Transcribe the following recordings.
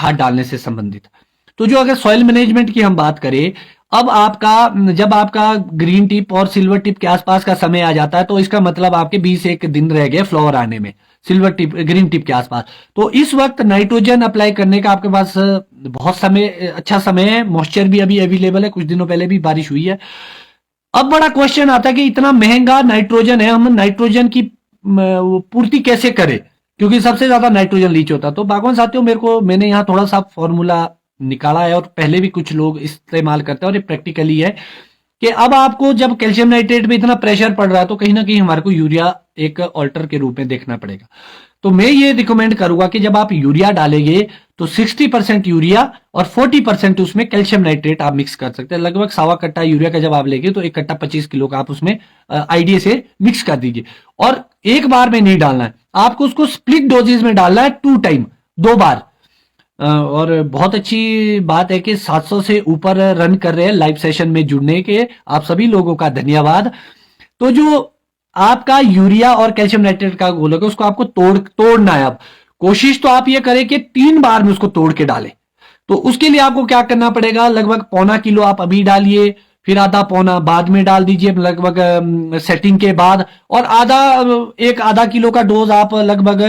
खाद डालने से संबंधित। तो जो अगर सॉइल मैनेजमेंट की हम बात करें, अब आपका जब आपका ग्रीन टिप और सिल्वर टिप के आसपास का समय आ जाता है, तो इसका मतलब आपके 20 दिन रह गए फ्लावर आने में, सिल्वर टिप ग्रीन टिप के आसपास। तो इस वक्त नाइट्रोजन अप्लाई करने का आपके पास बहुत समय, अच्छा समय है, मॉइस्चर भी अभी अवेलेबल है, कुछ दिनों पहले भी बारिश हुई है। अब बड़ा क्वेश्चन आता है कि इतना महंगा नाइट्रोजन है, हम नाइट्रोजन की पूर्ति कैसे करें, क्योंकि सबसे ज्यादा नाइट्रोजन लीच होता है। तो बागवान साथियों, मैंने यहाँ थोड़ा सा फॉर्मूला निकाला है, और पहले भी कुछ लोग इस्तेमाल करते हैं, और ये प्रैक्टिकली है कि अब आपको जब कैल्शियम नाइट्रेट में इतना प्रेशर पड़ रहा है, तो कहीं ना कहीं हमारे को यूरिया एक ऑल्टर के रूप में देखना पड़ेगा। तो मैं ये रिकमेंड करूंगा कि जब आप यूरिया डालेंगे तो 60% यूरिया और 40% उसमें कैल्शियम नाइट्रेट आप मिक्स कर सकते हैं। लगभग 1.25 कट्टा यूरिया का जब आप लेंगे तो 1 कट्टा 25 किलो का आप उसमें आईडीए से मिक्स कर दीजिए। और एक बार में नहीं डालना है, आपको उसको स्प्लिट डोजेज में डालना है, 2 टाइम, 2 बार। और बहुत अच्छी बात है कि 700 से ऊपर रन कर रहे हैं लाइव सेशन में जुड़ने के, आप सभी लोगों का धन्यवाद। तो जो आपका यूरिया और कैल्शियम नाइट्रेट का घोल होगा, उसको आपको तोड़ना है। अब कोशिश तो आप ये करें कि 3 बार में उसको तोड़ के डालें। तो उसके लिए आपको क्या करना पड़ेगा, लगभग 1.25 किलो आप अभी डालिए, फिर आधा पौना बाद में डाल दीजिए, लगभग सेटिंग के बाद, और आधा किलो का डोज आप लगभग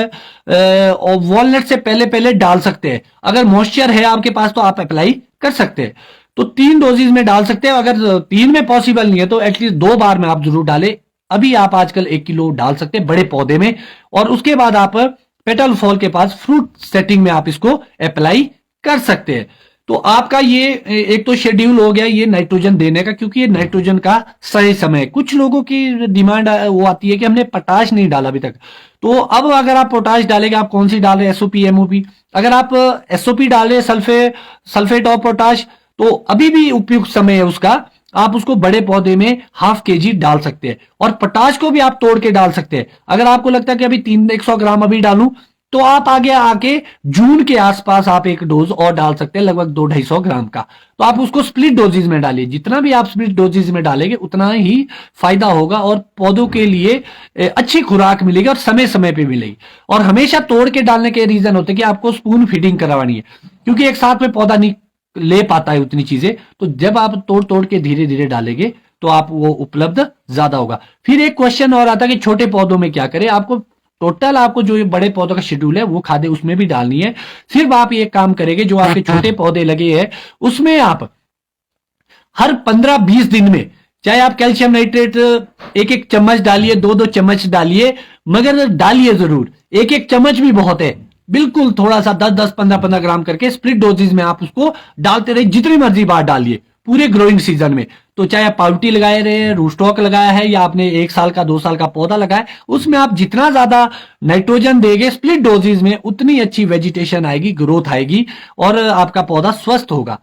वॉलनट से पहले पहले डाल सकते हैं। अगर मॉइस्चर है आपके पास तो आप अप्लाई कर सकते हैं। तो 3 डोजेज में डाल सकते हैं। अगर 3 में पॉसिबल नहीं है तो एटलीस्ट 2 बार में आप जरूर डालें। अभी आप आजकल 1 किलो डाल सकते हैं बड़े पौधे में, और उसके बाद आप पेटल फॉल के पास फ्रूट सेटिंग में आप इसको अप्लाई कर सकते हैं। तो आपका ये एक तो शेड्यूल हो गया ये नाइट्रोजन देने का, क्योंकि ये नाइट्रोजन का सही समय। कुछ लोगों की डिमांड वो आती है कि हमने पोटाश नहीं डाला अभी तक। तो अब अगर आप पोटाश डालेंगे, आप कौन सी डाल रहे हैं, एसओपी, एमओपी? अगर आप एसओपी डाल रहे हैं, सल्फेट ऑफ पोटाश, तो अभी भी उपयुक्त समय है उसका। आप उसको बड़े पौधे में 1/2 kg डाल सकते हैं, और पोटाश को भी आप तोड़ के डाल सकते हैं। अगर आपको लगता है कि अभी 100 ग्राम अभी डालूं, तो आप आगे आके जून के आसपास आप एक डोज और डाल सकते हैं, लगभग 200-250 ग्राम का। तो आप उसको स्प्लिट डोजेज में डालिए। जितना भी आप स्प्लिट डोजेज में डालेंगे उतना ही फायदा होगा, और पौधों के लिए अच्छी खुराक मिलेगी, और समय समय पे मिलेगी। और हमेशा तोड़ के डालने के रीजन होते हैं कि आपको स्पून फीडिंग करवानी है, क्योंकि एक साथ में पौधा नहीं ले पाता है उतनी चीजें। तो जब आप तोड़ तोड़ के धीरे धीरे डालेंगे तो आप वो उपलब्ध ज्यादा होगा। फिर एक क्वेश्चन और आता है कि छोटे पौधों में क्या करें। आपको टोटल आपको जो ये बड़े पौधों का शेड्यूल है वो खादे उसमें भी डालनी है। सिर्फ आप ये काम करेंगे, जो आपके छोटे पौधे लगे हैं उसमें आप हर 15-20 दिन में, चाहे आप कैल्शियम नाइट्रेट 1-1 चम्मच डालिए, 2-2 चम्मच डालिए, मगर डालिए जरूर। 1-1 चम्मच भी बहुत है, बिल्कुल थोड़ा सा 10-10, 15-15 ग्राम करके स्प्लिट डोजेज में आप उसको डालते रहे, जितनी मर्जी बार डालिए पूरे ग्रोइंग सीजन में। तो चाहे आप पाउटी लगाए रहे, रूस्टॉक लगाया है, या आपने 1 साल का 2 साल का पौधा लगाया, उसमें आप जितना ज्यादा नाइट्रोजन देंगे स्प्लिट डोजेज में, उतनी अच्छी वेजिटेशन आएगी, ग्रोथ आएगी, और आपका पौधा स्वस्थ होगा।